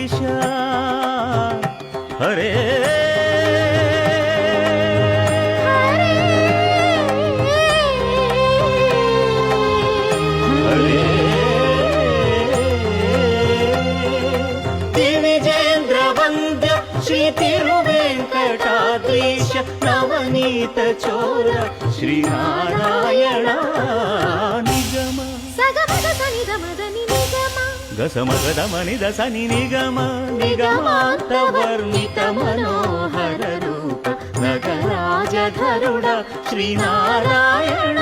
ಶ್ರೀನಾರಾಯಣಾಧೀಶ ಹರೇ ದಿವಿಜೇಂದ್ರ ವಂದ್ಯ ಶ್ರೀ ತಿರುವೆಂಕಟಾದ್ರೀಶ ನವನೀತ ಚೋರ ಶ್ರೀನಾರಾಯಣ ನಿಗಮ ಗಸಮಗದ ಮನಿದ ಸನಿ ನಿಗಮ ನಿಗಮಾಂತ ವರ್ಣಿತ ಮನೋಹರ ರೂಪ ನಗರಾಜ ಧರುಡ ಶ್ರೀನಾರಾಯಣ